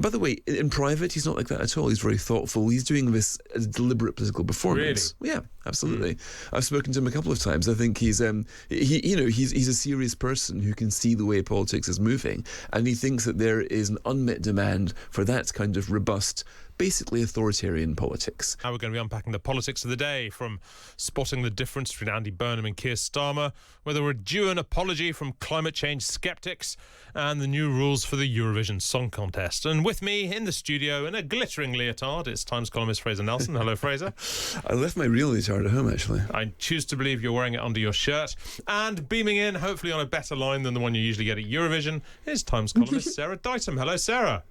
by the way, in private, he's not like that at all. He's very thoughtful. He's doing this as a deliberate political performance. Really? Yeah, absolutely. I've spoken to him a couple of times. I think he's he's a serious person who can see the way politics is moving, and he thinks that there is an unmet demand for that kind of robust, basically authoritarian politics. Now we're going to be unpacking the politics of the day, from spotting the difference between Andy Burnham and Keir Starmer, whether we're due an apology from climate change sceptics, and the new rules for the Eurovision Song Contest. And with me in the studio in a glittering leotard, it's Times columnist Fraser Nelson. Hello, Fraser. I left my real leotard at home, actually. I choose to believe you're wearing it under your shirt. And beaming in, hopefully on a better line than the one you usually get at Eurovision, is Times columnist Sarah Ditum. Hello, Sarah.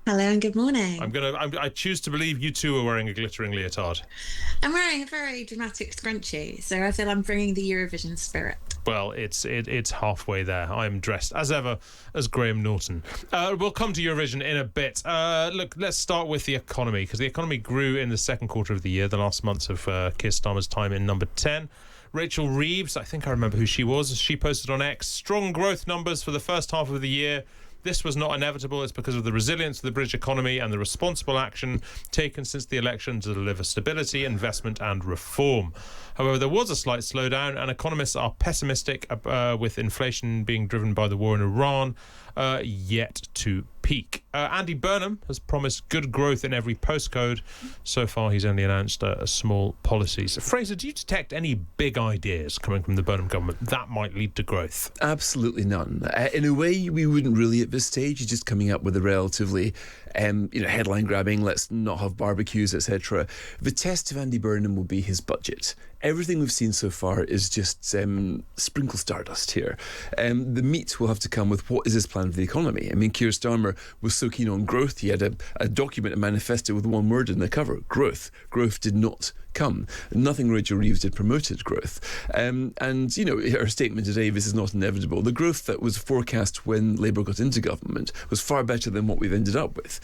Hello and good morning. I choose to believe you too are wearing a glittering leotard. I'm wearing a very dramatic scrunchie, so I feel I'm bringing the Eurovision spirit. Well, it's halfway there. I'm dressed, as ever, as Graham Norton. We'll come to Eurovision in a bit. Look, let's start with the economy, because the economy grew in the second quarter of the year, the last months of Keir Starmer's time in number 10. Rachel Reeves, I think I remember who she was, she posted on X, strong growth numbers for the first half of the year. This was not inevitable. It's because of the resilience of the British economy and the responsible action taken since the election to deliver stability, investment and reform. However, there was a slight slowdown, and economists are pessimistic with inflation being driven by the war in Iran yet to peak. Andy Burnham has promised good growth in every postcode. So far, he's only announced small policies. Fraser, do you detect any big ideas coming from the Burnham government that might lead to growth? Absolutely none. In a way, we wouldn't really at this stage. He's just coming up with a relatively headline grabbing, let's not have barbecues, etc. The test of Andy Burnham will be his budget. Everything we've seen so far is just sprinkle stardust here. The meat will have to come with what is his plan for the economy. I mean, Keir Starmer was so keen on growth, he had a document, a manifesto with one word in the cover: growth. Growth did not come. Nothing Rachel Reeves did promoted growth. And, her statement today, this is not inevitable. The growth that was forecast when Labour got into government was far better than what we've ended up with.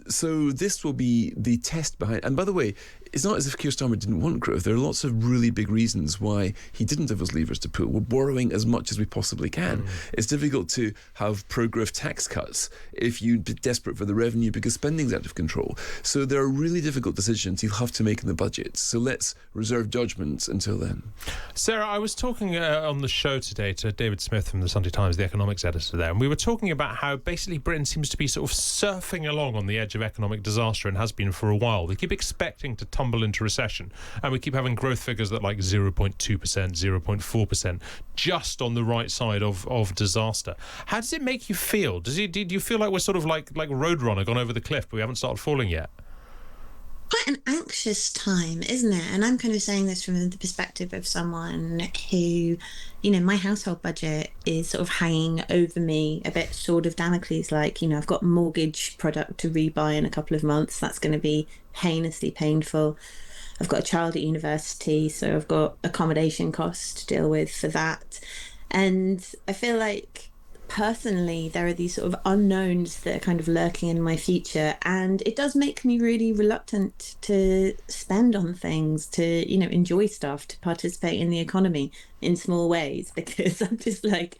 So this will be the test behind. And by the way, it's not as if Keir Starmer didn't want growth. There are lots of really big reasons why he didn't have those levers to pull. We're borrowing as much as we possibly can. It's difficult to have pro-growth tax cuts if you're desperate for the revenue because spending's out of control. So there are really difficult decisions he'll have to make in the budget. So let's reserve judgment until then. Sarah, I was talking on the show today to David Smith from the Sunday Times, the economics editor there, and we were talking about how basically Britain seems to be sort of surfing along on the edge of economic disaster and has been for a while. We keep expecting to tumble into recession, and we keep having growth figures that like 0.2%, 0.4%, just on the right side of disaster. How does it make you feel? Do you feel like we're sort of like Roadrunner gone over the cliff, but we haven't started falling yet? Quite an anxious time, isn't it? And I'm kind of saying this from the perspective of someone who, my household budget is sort of hanging over me a bit, sword of Damocles, like, I've got mortgage product to rebuy in a couple of months. That's going to be heinously painful. I've got a child at university, so I've got accommodation costs to deal with for that. And I feel like personally there are these sort of unknowns that are kind of lurking in my future, and it does make me really reluctant to spend on things, to enjoy stuff, to participate in the economy in small ways, because I'm just like,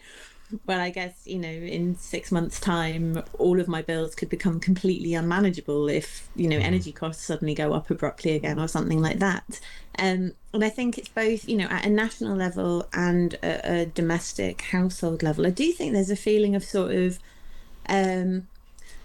well, I guess in 6 months' time all of my bills could become completely unmanageable if energy costs suddenly go up abruptly again or something like that. And I think it's both at a national level and a domestic household level. I do think there's a feeling of sort of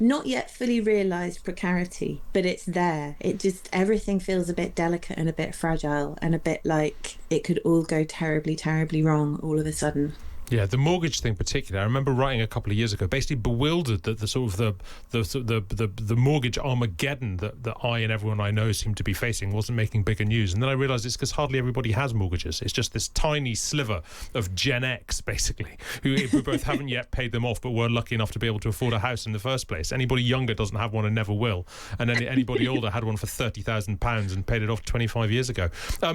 not yet fully realised precarity, but it's there. It just, everything feels a bit delicate and a bit fragile and a bit like it could all go terribly, terribly wrong all of a sudden. Yeah, the mortgage thing particularly. I remember writing a couple of years ago, basically bewildered that the sort of the mortgage Armageddon that I and everyone I know seemed to be facing wasn't making bigger news. And then I realised it's because hardly everybody has mortgages. It's just this tiny sliver of Gen X, basically, who both haven't yet paid them off but were lucky enough to be able to afford a house in the first place. Anybody younger doesn't have one and never will. And anybody older had one for £30,000 and paid it off 25 years ago.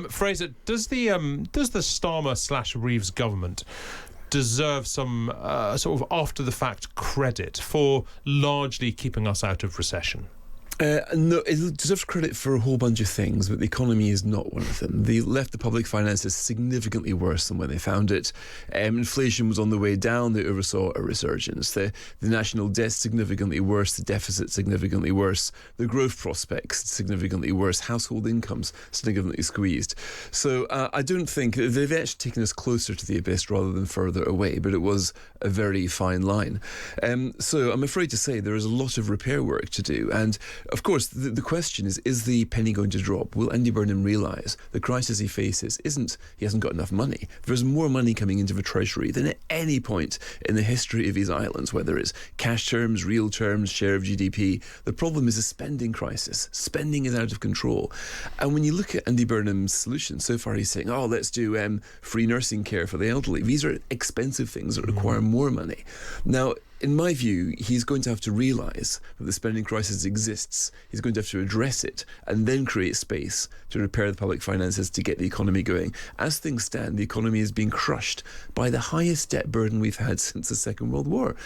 Fraser, does the Starmer/Reeves government deserve some sort of after-the-fact credit for largely keeping us out of recession? No, it deserves credit for a whole bunch of things, but the economy is not one of them. They left the public finances significantly worse than when they found it. Inflation was on the way down. They oversaw a resurgence. The national debt significantly worse. The deficit significantly worse. The growth prospects significantly worse. Household incomes significantly squeezed. So I don't think they've actually taken us closer to the abyss rather than further away, but it was a very fine line. So I'm afraid to say there is a lot of repair work to do. And of course, the question is the penny going to drop? Will Andy Burnham realise the crisis he faces he hasn't got enough money? There's more money coming into the Treasury than at any point in the history of these islands, whether it's cash terms, real terms, share of GDP. The problem is a spending crisis. Spending is out of control. And when you look at Andy Burnham's solution, so far he's saying, let's do free nursing care for the elderly. These are expensive things that require more money. Now, in my view, he's going to have to realise that the spending crisis exists. He's going to have to address it and then create space to repair the public finances to get the economy going. As things stand, the economy is being crushed by the highest debt burden we've had since the Second World War.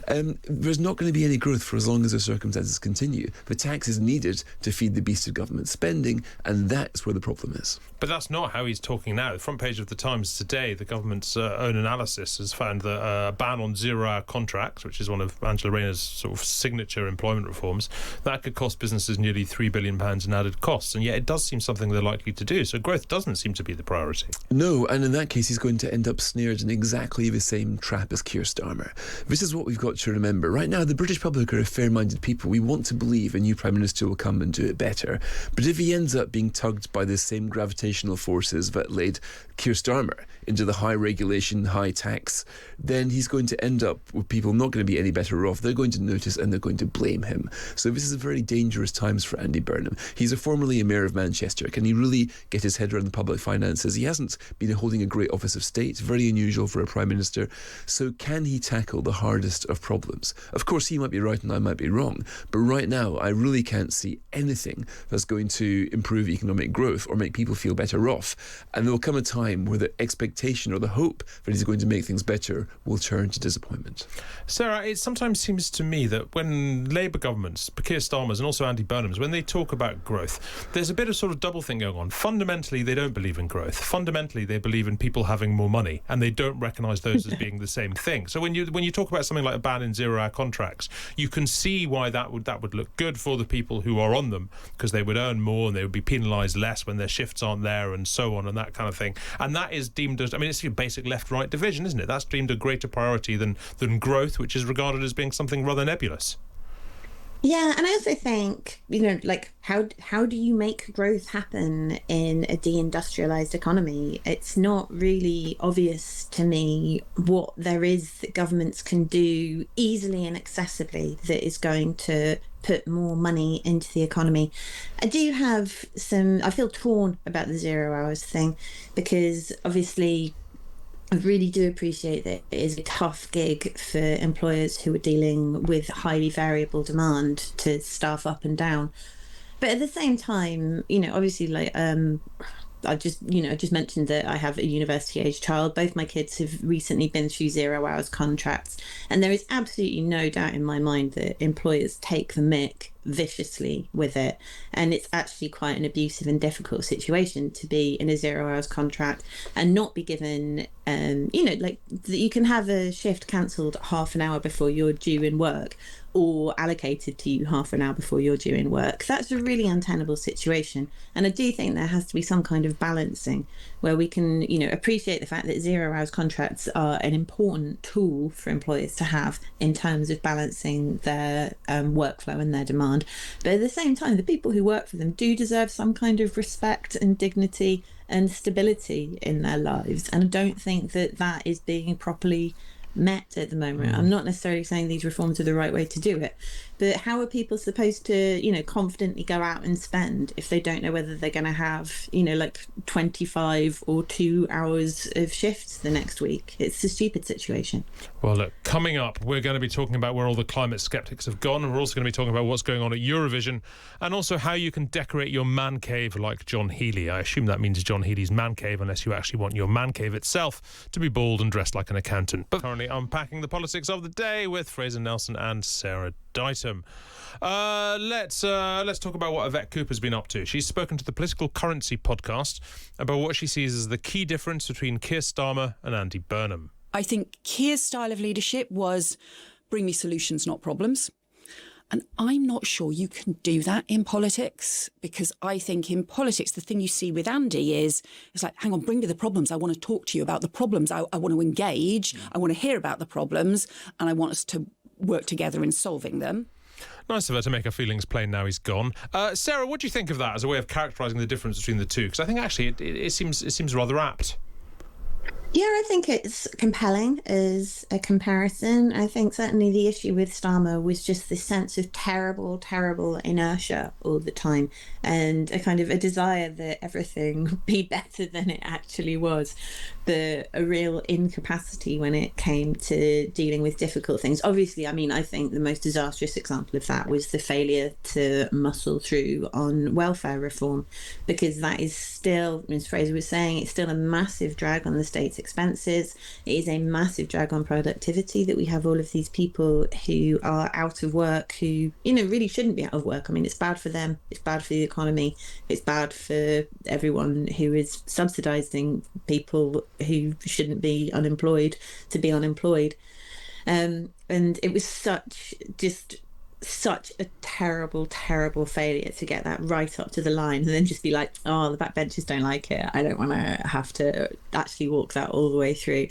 There's not going to be any growth for as long as the circumstances continue. The tax is needed to feed the beast of government spending, and that's where the problem is. But that's not how he's talking now. The front page of the Times today, the government's own analysis has found that a ban on zero-hour contracts, which is one of Angela Rayner's sort of signature employment reforms, that could cost businesses nearly £3 billion in added costs. And yet it does seem something they're likely to do. So growth doesn't seem to be the priority. No, and in that case, he's going to end up snared in exactly the same trap as Keir Starmer. This is what we've got to remember. Right now, the British public are a fair-minded people. We want to believe a new Prime Minister will come and do it better. But if he ends up being tugged by the same gravitational forces that led Keir Starmer into the high regulation, high tax, then he's going to end up with people not going to be any better off. They're going to notice and they're going to blame him. So this is very dangerous times for Andy Burnham. He's formerly a mayor of Manchester. Can he really get his head around the public finances? He hasn't been holding a great office of state, very unusual for a Prime Minister. So can he tackle the hardest of problems? Of course, he might be right and I might be wrong, but right now I really can't see anything that's going to improve economic growth or make people feel better off. And there will come a time where the expectation or the hope that he's going to make things better will turn to disappointment. Sarah, it sometimes seems to me that when Labour governments, Keir Starmer's and also Andy Burnham's, when they talk about growth, there's a bit of sort of double thing going on. Fundamentally, they don't believe in growth. Fundamentally, they believe in people having more money, and they don't recognise those as being the same thing. So when you talk about something like a ban in zero-hour contracts, you can see why that would look good for the people who are on them, because they would earn more and they would be penalised less when their shifts aren't there and so on and that kind of thing. And that is deemed as, it's your basic left-right division, isn't it? That's deemed a greater priority than growth, which is regarded as being something rather nebulous. Yeah, and I also think, how do you make growth happen in a deindustrialized economy? It's not really obvious to me what there is that governments can do easily and accessibly that is going to put more money into the economy. I feel torn about the 0 hours thing, because obviously I really do appreciate that it is a tough gig for employers who are dealing with highly variable demand to staff up and down. But at the same time, obviously, I just mentioned that I have a university-age child. Both my kids have recently been through 0 hours contracts, and there is absolutely no doubt in my mind that employers take the mick viciously with it, and it's actually quite an abusive and difficult situation to be in a 0 hours contract and not be given you can have a shift cancelled half an hour before you're due in work, or allocated to you half an hour before you're due in work. That's a really untenable situation, and I do think there has to be some kind of balancing where we can appreciate the fact that 0 hours contracts are an important tool for employers to have in terms of balancing their workflow and their demand. But at the same time, the people who work for them do deserve some kind of respect and dignity and stability in their lives, and I don't think that is being properly met at the moment. I'm not necessarily saying these reforms are the right way to do it, but how are people supposed to confidently go out and spend if they don't know whether they're going to have 25 or 2 hours of shifts the next week? It's a stupid situation. Well, look, coming up, we're going to be talking about where all the climate skeptics have gone, and we're also going to be talking about what's going on at Eurovision, and also how you can decorate your man cave like John Healey. I assume that means John Healey's man cave, unless you actually want your man cave itself to be bald and dressed like an accountant. But currently unpacking the politics of the day with Fraser Nelson and Sarah Ditum. Burnham. Let's talk about what Yvette Cooper's been up to. She's spoken to the Political Currency podcast about what she sees as the key difference between Keir Starmer and Andy Burnham. I think Keir's style of leadership was bring me solutions, not problems. And I'm not sure you can do that in politics, because I think in politics, the thing you see with Andy is, it's like, hang on, bring me the problems. I want to talk to you about the problems. I want to engage. I want to hear about the problems, and I want us to work together in solving them. Nice of her to make her feelings plain now he's gone. Sarah, what do you think of that as a way of characterising the difference between the two? Because I think actually it seems rather apt. Yeah, I think it's compelling as a comparison. I think certainly the issue with Starmer was just this sense of terrible, terrible inertia all the time, and a kind of a desire that everything be better than it actually was. A real incapacity when it came to dealing with difficult things. Obviously, I mean, I think the most disastrous example of that was the failure to muscle through on welfare reform, because that is still, as Fraser was saying, it's still a massive drag on the state's expenses. It is a massive drag on productivity that we have all of these people who are out of work, who, really shouldn't be out of work. I mean, it's bad for them. It's bad for the economy. It's bad for everyone who is subsidising people who shouldn't be unemployed to be unemployed. And it was such a terrible, terrible failure to get that right up to the line and then just be like, oh, the backbenchers don't like it. I don't want to have to actually walk that all the way through.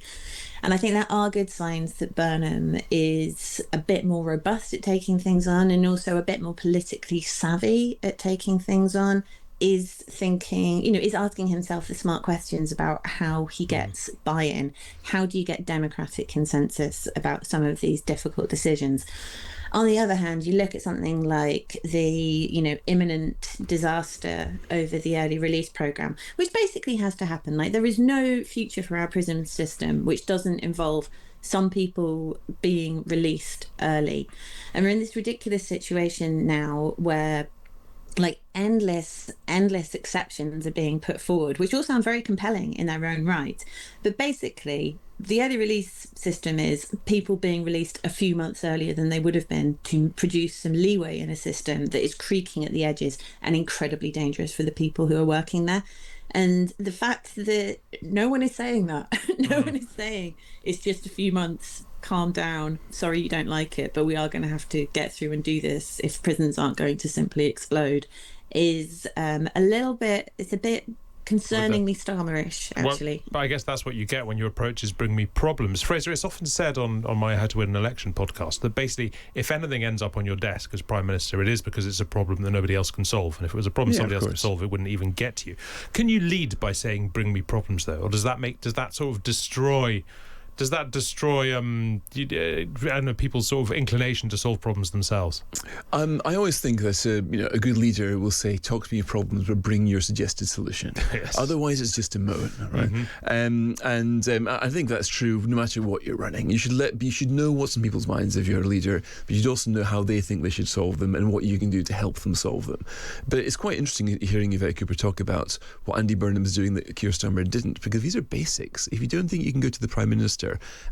And I think there are good signs that Burnham is a bit more robust at taking things on, and also a bit more politically savvy at taking things on. Is thinking, is asking himself the smart questions about how he gets buy-in. How do you get democratic consensus about some of these difficult decisions? On the other hand, you look at something like the, imminent disaster over the early release program, which basically has to happen. Like, there is no future for our prison system which doesn't involve some people being released early. And we're in this ridiculous situation now where endless exceptions are being put forward, which all sound very compelling in their own right. But basically, the early release system is people being released a few months earlier than they would have been to produce some leeway in a system that is creaking at the edges and incredibly dangerous for the people who are working there. And the fact that no one is saying that, no one is saying it's just a few months, calm down, sorry you don't like it, but we are going to have to get through and do this if prisons aren't going to simply explode, is it's a bit concerningly Starmerish, actually. Well, but I guess that's what you get when your approach is bring me problems. Fraser, it's often said on my How to Win an Election podcast that basically if anything ends up on your desk as Prime Minister, it is because it's a problem that nobody else can solve. And if it was a problem somebody else could solve, it wouldn't even get to you. Can you lead by saying bring me problems, though? Or does that sort of destroy people's sort of inclination to solve problems themselves? I always think that a good leader will say, talk to me your problems, but bring your suggested solution. Yes. Otherwise, it's just a moan, right? Mm-hmm. I think that's true no matter what you're running. You should know what's in people's minds if you're a leader, but you should also know how they think they should solve them and what you can do to help them solve them. But it's quite interesting hearing Yvette Cooper talk about what Andy Burnham's doing that Keir Starmer didn't, because these are basics. If you don't think you can go to the Prime Minister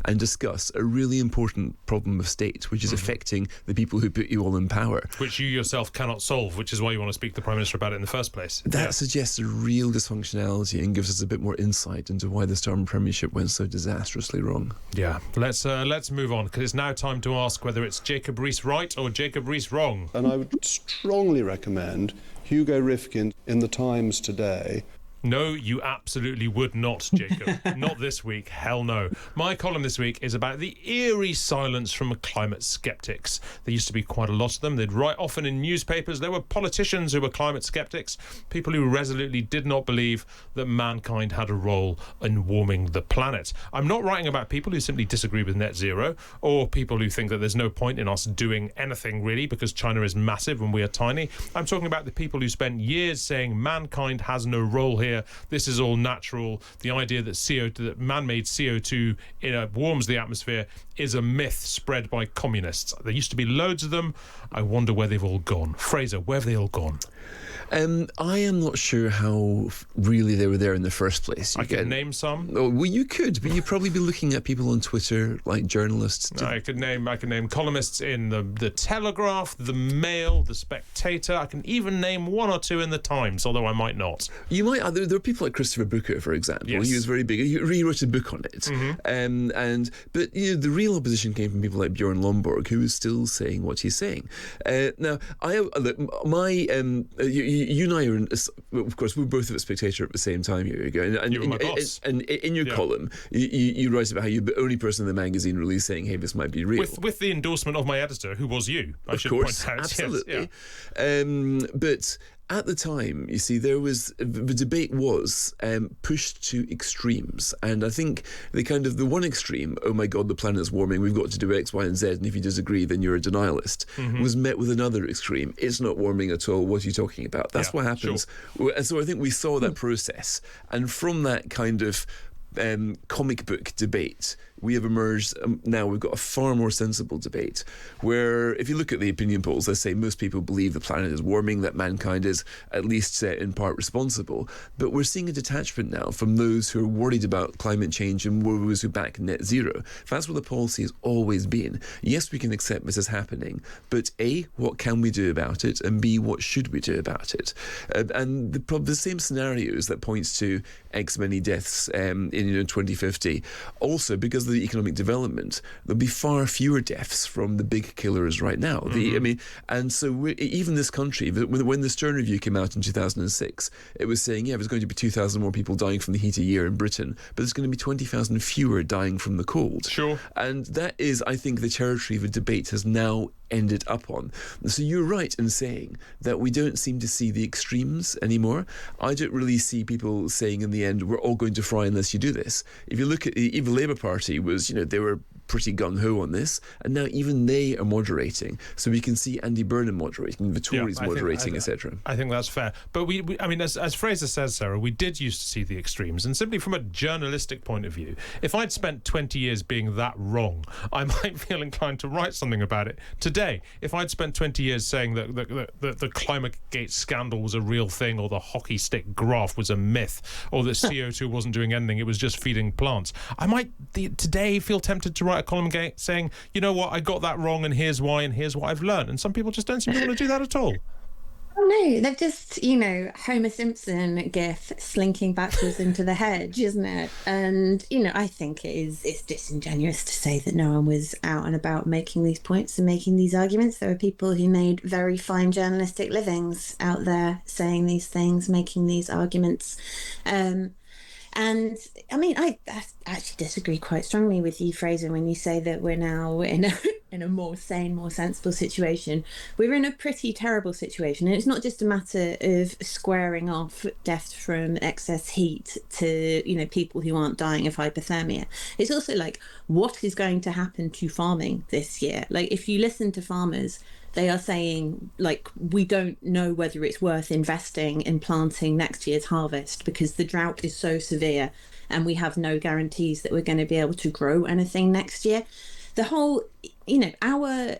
and discuss a really important problem of state, which is affecting the people who put you all in power, which you yourself cannot solve, which is why you want to speak to the Prime Minister about it in the first place. That suggests a real dysfunctionality and gives us a bit more insight into why the Starmer premiership went so disastrously wrong. Yeah, let's move on, because it's now time to ask whether it's Jacob Rees right or Jacob Rees wrong. And I would strongly recommend Hugo Rifkind in the Times today. No, you absolutely would not, Jacob. Not this week. Hell no. My column this week is about the eerie silence from climate skeptics. There used to be quite a lot of them. They'd write often in newspapers. There were politicians who were climate skeptics, people who resolutely did not believe that mankind had a role in warming the planet. I'm not writing about people who simply disagree with net zero, or people who think that there's no point in us doing anything really because China is massive and we are tiny. I'm talking about the people who spent years saying mankind has no role here. This is all natural. The idea that man-made CO2 warms the atmosphere is a myth spread by communists. There used to be loads of them. I wonder where they've all gone. Fraser, where have they all gone? I am not sure how really they were there in the first place. I could name some. Oh, well, you could, but you'd probably be looking at people on Twitter, like journalists. I could name columnists in the Telegraph, the Mail, the Spectator. I can even name one or two in the Times, although I might not. You might. There are people like Christopher Booker, for example. Yes. He was very big. He wrote a book on it. But the real opposition came from people like Bjorn Lomborg, who is still saying what he's saying. Now, you and I are, of course, we're both at Spectator at the same time. Here you go. And You were my boss. And in your column, you write about how you're the only person in the magazine really saying, "Hey, this might be real." With the endorsement of my editor, who was you, I should course, point out. absolutely. Yes, But at the time, you see, the debate was pushed to extremes, and I think the one extreme, oh my God, the planet's warming, we've got to do X, Y, and Z, and if you disagree, then you're a denialist, was met with another extreme. It's not warming at all. What are you talking about? That's what happens. Sure. And so I think we saw that process, and from that kind of comic book debate, we have emerged now. We've got a far more sensible debate where, if you look at the opinion polls, they say most people believe the planet is warming, that mankind is at least in part responsible. But we're seeing a detachment now from those who are worried about climate change and those who back net zero. That's what the policy has always been. Yes, we can accept this is happening, but A, what can we do about it? And B, what should we do about it? And the same scenarios that points to X many deaths in 2050, also because of the economic development, there'll be far fewer deaths from the big killers right now. And so even this country, when the Stern Review came out in 2006, it was saying, there's going to be 2,000 more people dying from the heat a year in Britain, but there's going to be 20,000 fewer dying from the cold. Sure. And that is, I think, the territory the debate has now ended up on. So you're right in saying that we don't seem to see the extremes anymore. I don't really see people saying in the end, we're all going to fry unless you do this. If you look at even the Labour Party they were pretty gung-ho on this, and now even they are moderating. So we can see Andy Burnham moderating, the Tories moderating, etc. I think that's fair. But we as Fraser says, Sarah, we did used to see the extremes, and simply from a journalistic point of view, if I'd spent 20 years being that wrong, I might feel inclined to write something about it today. If I'd spent 20 years saying that the ClimateGate scandal was a real thing, or the hockey stick graph was a myth, or that CO2 wasn't doing anything, it was just feeding plants, I might today feel tempted to write a column saying, you know what, I got that wrong, and here's why, and here's what I've learned. And some people just don't seem to want to do that at all. Oh no, they've just, Homer Simpson gif slinking backwards into the hedge, isn't it? And, I think it's disingenuous to say that no one was out and about making these points and making these arguments. There are people who made very fine journalistic livings out there saying these things, making these arguments. And I actually disagree quite strongly with you, Fraser, when you say that we're now in a more sane, more sensible situation. We're in a pretty terrible situation, and it's not just a matter of squaring off death from excess heat to people who aren't dying of hypothermia. It's also like, what is going to happen to farming this year? Like, if you listen to farmers, they are saying, we don't know whether it's worth investing in planting next year's harvest because the drought is so severe and we have no guarantees that we're going to be able to grow anything next year. The whole, our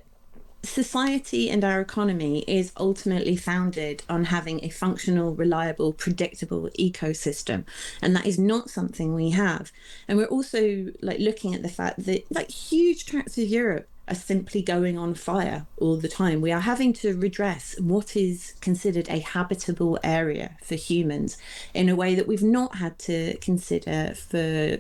society and our economy is ultimately founded on having a functional, reliable, predictable ecosystem. And that is not something we have. And we're also looking at the fact that huge tracts of Europe are simply going on fire all the time. We are having to redress what is considered a habitable area for humans in a way that we've not had to consider for,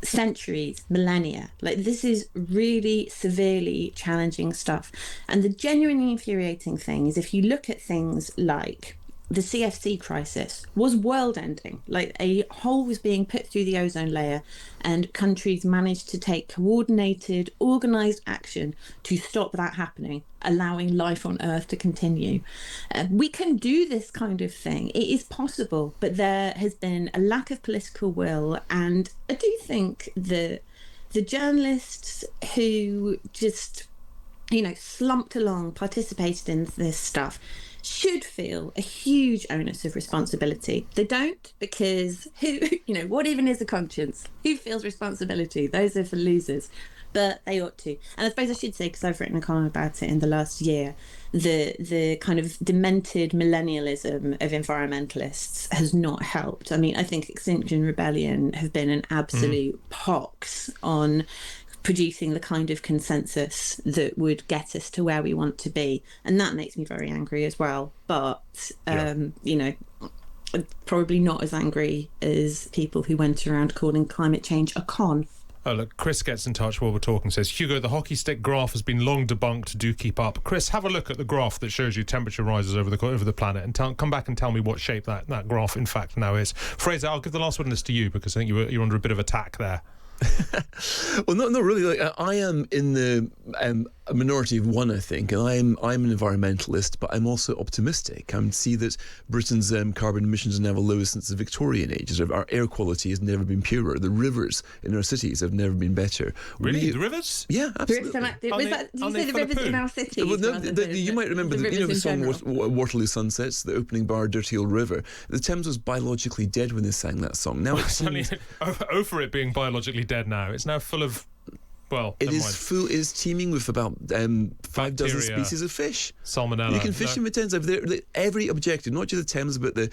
centuries, millennia. This is really severely challenging stuff. And the genuinely infuriating thing is, if you look at things like the CFC crisis was world-ending. A hole was being put through the ozone layer, and countries managed to take coordinated, organised action to stop that happening, allowing life on Earth to continue. We can do this kind of thing. It is possible, but there has been a lack of political will, and I do think the journalists who just, slumped along, participated in this stuff, should feel a huge onus of responsibility. They don't, because what even is a conscience? Who feels responsibility? Those are for losers. but they ought to. And I suppose I should say, because I've written a column about it in the last year, the kind of demented millennialism of environmentalists has not helped. I mean, I think Extinction Rebellion have been an absolute pox on producing the kind of consensus that would get us to where we want to be. And that makes me very angry as well. But, you know, probably not as angry as people who went around calling climate change a con. Oh, look, Chris gets in touch while we're talking, says, Hugo, the hockey stick graph has been long debunked. Do keep up. Chris, have a look at the graph that shows you temperature rises over the planet and come back and tell me what shape that graph, in fact, now is. Fraser, I'll give the last witness to you because I think you're under a bit of attack there. Well, not really. Like, I am in the a minority of one, I think, and I'm an environmentalist, but I'm also optimistic. I see that Britain's carbon emissions are now the lowest since the Victorian age. Our air quality has never been purer. The rivers in our cities have never been better. Really, the rivers? Yeah, absolutely. Did you say the rivers in our cities? Well, no, you might remember the song Waterloo Sunsets, the opening bar, Dirty Old River. The Thames was biologically dead when they sang that song. Now it's over it being biologically dead now. It's now full of, well, it is teeming with about 5 dozen species of fish. Salmonella. You can fish in the Thames. Every objective, not just the Thames, but the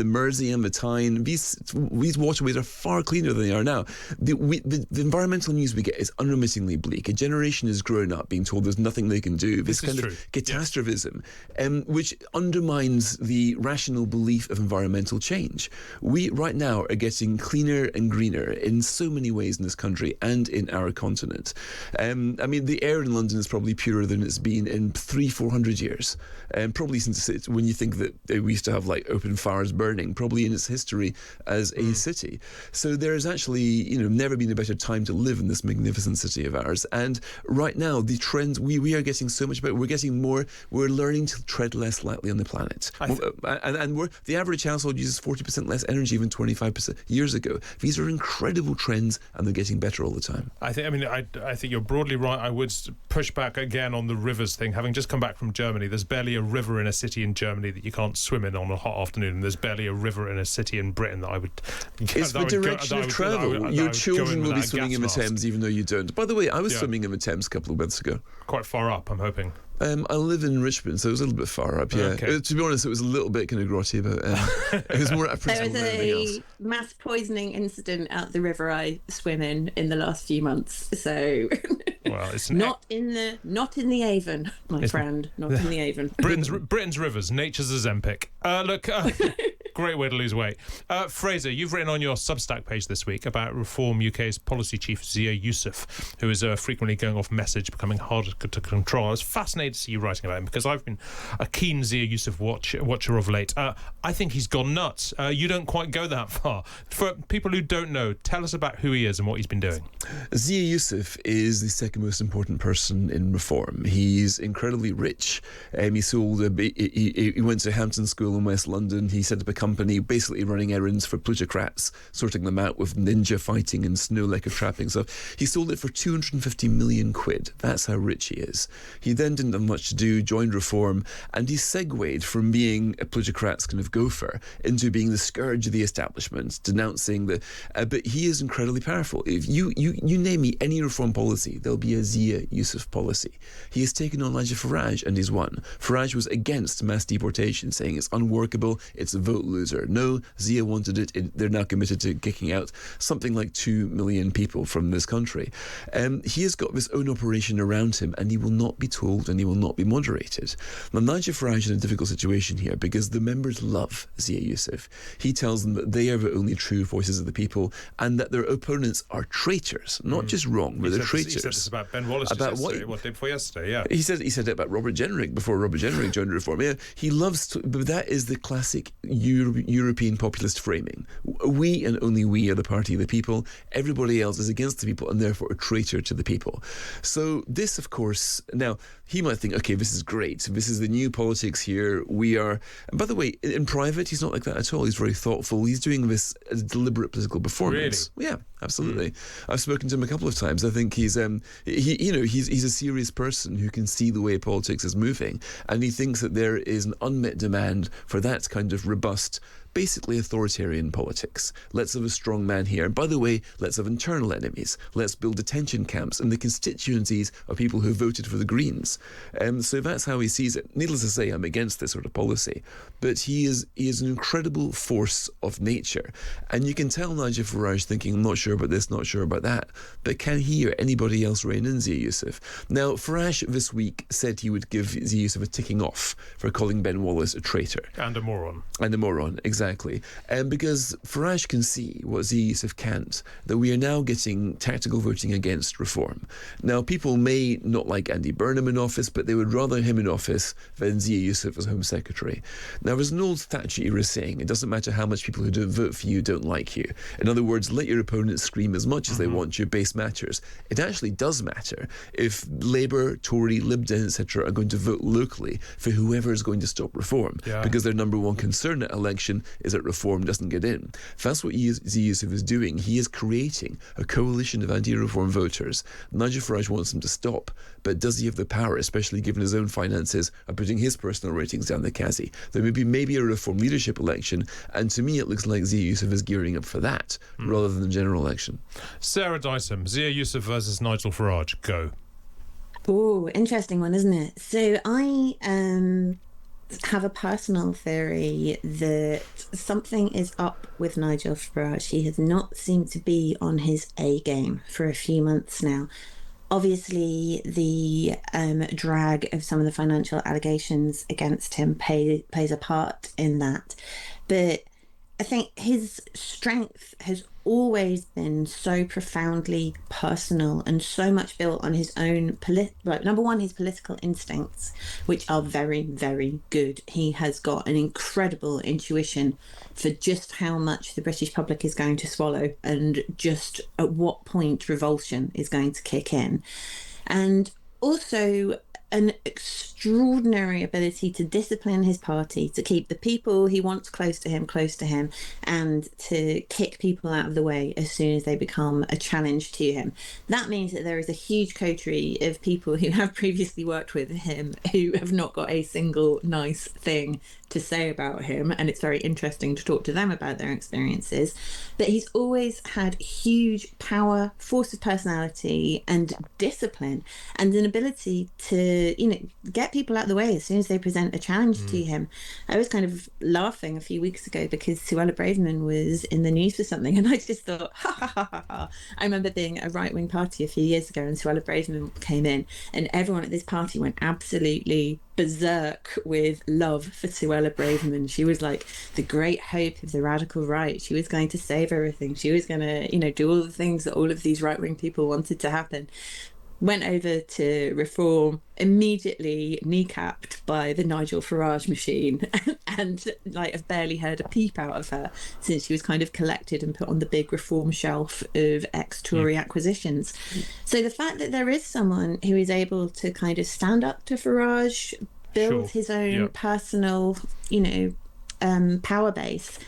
Mersey and the Tyne. These waterways are far cleaner than they are now. The environmental news we get is unremittingly bleak. A generation is growing up being told there's nothing they can do. This kind of catastrophism, which undermines the rational belief of environmental change. We right now are getting cleaner and greener in so many ways in this country and in our continent. I mean, the air in London is probably purer than it's been in 300-400 years, probably since when you think that we used to have like open fires burning, probably in its history as a city. So there has actually, never been a better time to live in this magnificent city of ours. And right now, the trends we are getting so much better. We're getting more. We're learning to tread less lightly on the planet, and the average household uses 40% less energy than 25% years ago. These are incredible trends, and they're getting better all the time. I think you're broadly right. I would push back again on the rivers thing. Having just come back from Germany, there's barely a river in a city in Germany that you can't swim in on a hot afternoon, and there's barely a river in a city in Britain that I would... It's the direction of travel. Your children will be swimming in the Thames even though you don't. By the way, I was swimming in the Thames a couple of months ago. Quite far up, I'm hoping. I live in Richmond, so it was a little bit far up, yeah. Okay. To be honest, it was a little bit kind of grotty, but it was more at a principle than anything else. There was a mass poisoning incident at the river I swim in the last few months, so... Well, it's not in the Avon, my friend. Not in the Avon. Britain's rivers, nature's Ozempic. Great way to lose weight. Fraser, you've written on your Substack page this week about Reform UK's policy chief Zia Yusuf, who is frequently going off message, becoming harder to control. I was fascinated to see you writing about him because I've been a keen Zia Yusuf watcher of late. I think he's gone nuts. You don't quite go that far. For people who don't know, tell us about who he is and what he's been doing. Zia Yusuf is the second most important person in Reform. He's incredibly rich. He went to Hampton School in West London. He set up a company basically running errands for plutocrats, sorting them out with ninja fighting and snow leopard trapping stuff. He sold it for 250 million quid. That's how rich he is. He then didn't have much to do, joined Reform, and he segued from being a plutocrat's kind of gopher into being the scourge of the establishment, denouncing the... but he is incredibly powerful. If you name me any Reform policy, there'll be a Zia Yusuf policy. He has taken on Nigel Farage and he's won. Farage was against mass deportation, saying it's unworkable, it's a vote loser. No, Zia wanted it. They're now committed to kicking out something like 2 million people from this country. He has got this own operation around him, and he will not be told and he will not be moderated. Now, Nigel Farage is in a difficult situation here because the members love Zia Yusuf. He tells them that they are the only true voices of the people and that their opponents are traitors. Not just wrong, but they're traitors. He said this about Ben Wallace about day before yesterday, yeah. He said it about Robert Jenrick before Robert Jenrick joined Reform. Yeah, he loves but that is the classic European populist framing. We and only we are the party of the people. Everybody else is against the people and therefore a traitor to the people. So this, of course, now he might think, okay, this is great. This is the new politics here. We are, and by the way, in private, he's not like that at all. He's very thoughtful. He's doing this as deliberate political performance. Really? Yeah, absolutely. I've spoken to him a couple of times. I think he's he's a serious person who can see the way politics is moving, and he thinks that there is an unmet demand for that kind of robust basically authoritarian politics. Let's have a strong man here. And by the way, let's have internal enemies. Let's build detention camps in the constituencies of people who voted for the Greens. So that's how he sees it. Needless to say, I'm against this sort of policy. But he is an incredible force of nature. And you can tell Nigel Farage thinking, I'm not sure about this, not sure about that. But can he or anybody else rein in Zia Yusuf? Now, Farage this week said he would give Zia Yusuf a ticking off for calling Ben Wallace a traitor. And a moron. And a moron, exactly. Because Farage can see what Zia Yusuf can't, that we are now getting tactical voting against reform. Now, people may not like Andy Burnham in office, but they would rather him in office than Zia Yusuf as Home Secretary. Now, there's an old Thatcher era saying, it doesn't matter how much people who don't vote for you don't like you. In other words, let your opponents scream as much as they want, your base matters. It actually does matter if Labour, Tory, Lib Dem, etc. are going to vote locally for whoever is going to stop reform, because their number one concern at election is that reform doesn't get in. That's what Zia Yusuf is doing. He is creating a coalition of anti-reform voters. Nigel Farage wants them to stop, but does he have the power, especially given his own finances, of putting his personal ratings down the chassis? There may be maybe a reform leadership election, and to me it looks like Zia Yusuf is gearing up for that rather than the general election. Sarah Ditum, Zia Yusuf versus Nigel Farage. Go. Oh, interesting one, isn't it? So I have a personal theory that something is up with Nigel Farage. He has not seemed to be on his A game for a few months now. Obviously, the drag of some of the financial allegations against him plays a part in that. But I think his strength has always been so profoundly personal and so much built on his own number one, his political instincts, which are very, very good. He has got an incredible intuition for just how much the British public is going to swallow and just at what point revulsion is going to kick in. And also an extraordinary ability to discipline his party, to keep the people he wants close to him, and to kick people out of the way as soon as they become a challenge to him. That means that there is a huge coterie of people who have previously worked with him who have not got a single nice thing to say about him, and it's very interesting to talk to them about their experiences. But he's always had huge power, force of personality, and discipline, and an ability to, get people out of the way as soon as they present a challenge to him. I was kind of laughing a few weeks ago because Suella Braverman was in the news for something, and I just thought, ha ha ha ha ha. I remember being a right-wing party a few years ago, and Suella Braverman came in, and everyone at this party went absolutely berserk with love for Suella Braverman. She was like the great hope of the radical right. She was going to save everything. She was going to, do all the things that all of these right-wing people wanted to happen. Went over to reform, immediately kneecapped by the Nigel Farage machine, and I've barely heard a peep out of her since she was kind of collected and put on the big reform shelf of ex-Tory acquisitions. So the fact that there is someone who is able to kind of stand up to Farage, build his own personal, power base,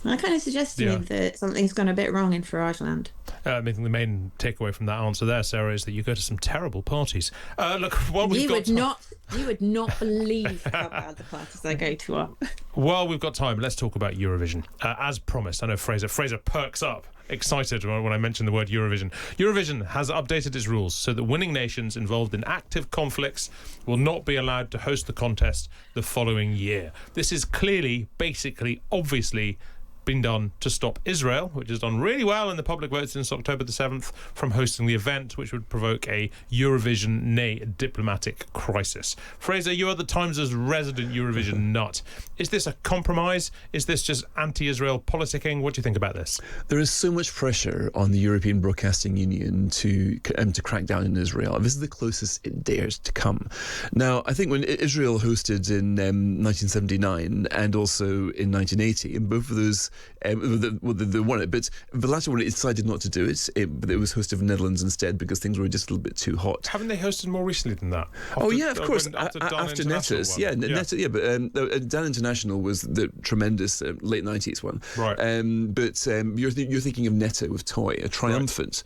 that kind of suggests to me that something's gone a bit wrong in Farage land. I think the main takeaway from that answer there, Sarah, is that you go to some terrible parties. Look, while we've got you would not believe how bad the parties I go to are. While we've got time, let's talk about Eurovision. As promised, I know Fraser perks up, excited when I mention the word Eurovision. Eurovision has updated its rules so that winning nations involved in active conflicts will not be allowed to host the contest the following year. This is clearly, basically, obviously been done to stop Israel, which has done really well in the public vote since October the 7th, from hosting the event, which would provoke a Eurovision, nay, diplomatic crisis. Fraser, you are the Times' resident Eurovision nut. Is this a compromise? Is this just anti-Israel politicking? What do you think about this? There is so much pressure on the European Broadcasting Union to crack down in Israel. This is the closest it dares to come. Now, I think when Israel hosted in 1979 and also in 1980, in both of those They won it, but the latter one, it decided not to do it. But it was hosted in the Netherlands instead because things were just a little bit too hot. Haven't they hosted more recently than that? Of course. After Netters, Netters, but Dan International was the tremendous late 90s one. Right. But you're thinking of Netto with Toy, a triumphant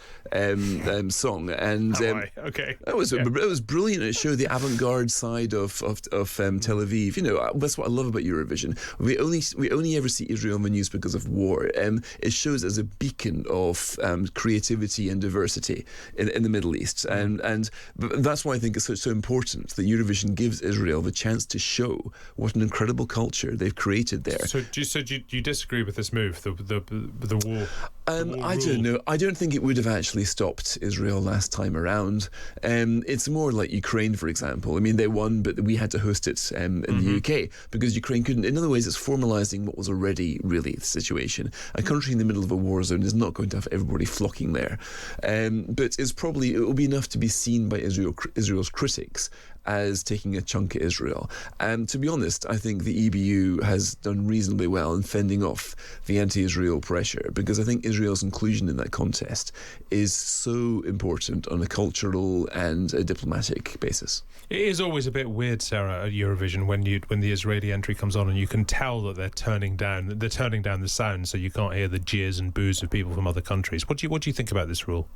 song, and okay. It was brilliant. It showed the avant-garde side of Tel Aviv. You know, that's what I love about Eurovision. We only ever see Israel in the news because of war. It shows as a beacon of creativity and diversity in the Middle East, and that's why I think it's so important that Eurovision gives Israel the chance to show what an incredible culture they've created there. So do you disagree with this move, the war? I don't know. I don't think it would have actually stopped Israel last time around. It's more like Ukraine, for example. I mean, they won, but we had to host it in the UK because Ukraine couldn't. In other ways, it's formalising what was already really the situation. A country in the middle of a war zone is not going to have everybody flocking there. But it will be enough to be seen by Israel's critics as taking a chunk at Israel. And to be honest, I think the EBU has done reasonably well in fending off the anti-Israel pressure, because I think Israel's inclusion in that contest is so important on a cultural and a diplomatic basis. It is always a bit weird, Sarah, at Eurovision when the Israeli entry comes on and you can tell that they're turning down the sound, so you can't hear the jeers and boos of people from other countries. What do you think about this rule?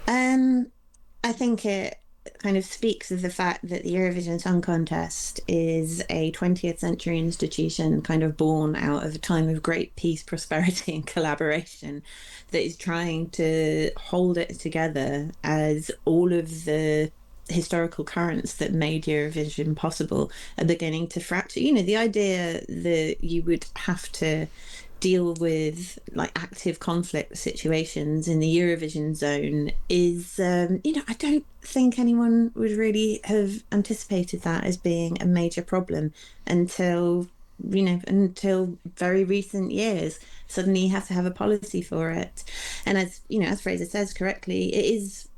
I think it kind of speaks of the fact that the Eurovision Song Contest is a 20th century institution kind of born out of a time of great peace, prosperity and collaboration that is trying to hold it together as all of the historical currents that made Eurovision possible are beginning to fracture. You know, the idea that you would have to deal with like active conflict situations in the Eurovision zone is, I don't think anyone would really have anticipated that as being a major problem until very recent years. Suddenly you have to have a policy for it. And as Fraser says correctly, it is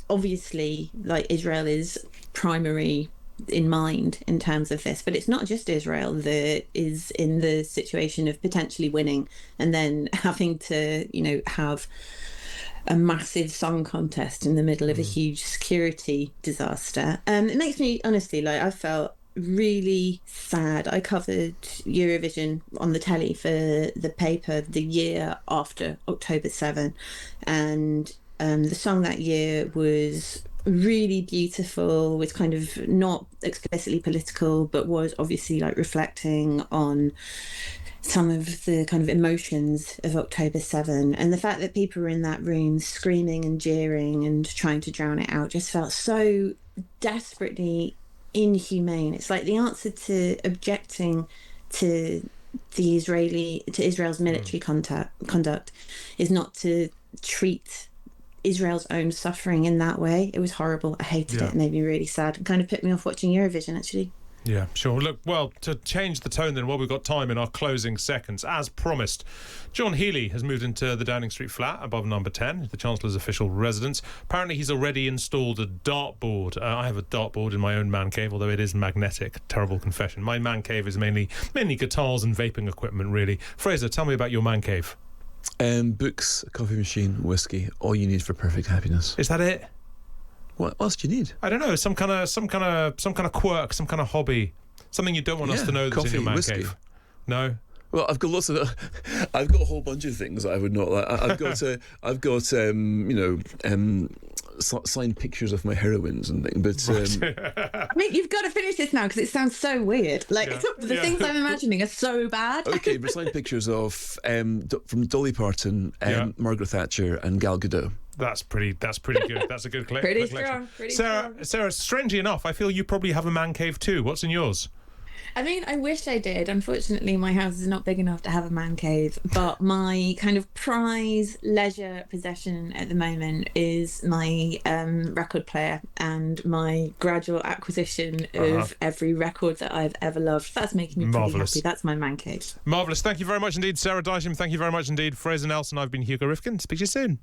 obviously like Israel is primary in mind in terms of this, but it's not just Israel that is in the situation of potentially winning and then having to have a massive song contest in the middle of a huge security disaster. It makes me honestly, I felt really sad. I covered Eurovision on the telly for the paper the year after October 7, and the song that year was really beautiful, with kind of not explicitly political, but was obviously reflecting on some of the kind of emotions of October 7. And the fact that people were in that room screaming and jeering and trying to drown it out just felt so desperately inhumane. It's like the answer to objecting to Israel's military conduct is not to treat Israel's own suffering in that way. It was horrible. I hated it. It made me really sad. It kind of put me off watching Eurovision, actually. Yeah, sure. Look, well, to change the tone then, while we've got time in our closing seconds, as promised, John Healey has moved into the Downing Street flat above number 10, the Chancellor's official residence. Apparently he's already installed a dartboard. I have a dartboard in my own man cave, although it is magnetic. Terrible confession. My man cave is mainly guitars and vaping equipment, really. Fraser, tell me about your man cave. Books, a coffee machine, whiskey, all you need for perfect happiness. Is that it? What else do you need? I don't know. Some kind of quirk, some kind of hobby, something you don't want us to know that's coffee, in your man whiskey. cave. No. Well, I've got I've got a whole bunch of things I would not like. I've got signed pictures of my heroines and things. But I mean, you've got to finish this now because it sounds so weird. The things I'm imagining are so bad. Okay, but signed pictures of from Dolly Parton, Margaret Thatcher, and Gal Gadot. That's pretty good. That's a good collection. Pretty strong. Sarah, strangely enough, I feel you probably have a man cave too. What's in yours? I mean, I wish I did. Unfortunately, my house is not big enough to have a man cave, but my kind of prize leisure possession at the moment is my record player and my gradual acquisition of every record that I've ever loved. That's making me pretty happy. That's my man cave. Marvellous. Thank you very much indeed, Sarah Ditum. Thank you very much indeed, Fraser Nelson. I've been Hugo Rifkind. Speak to you soon.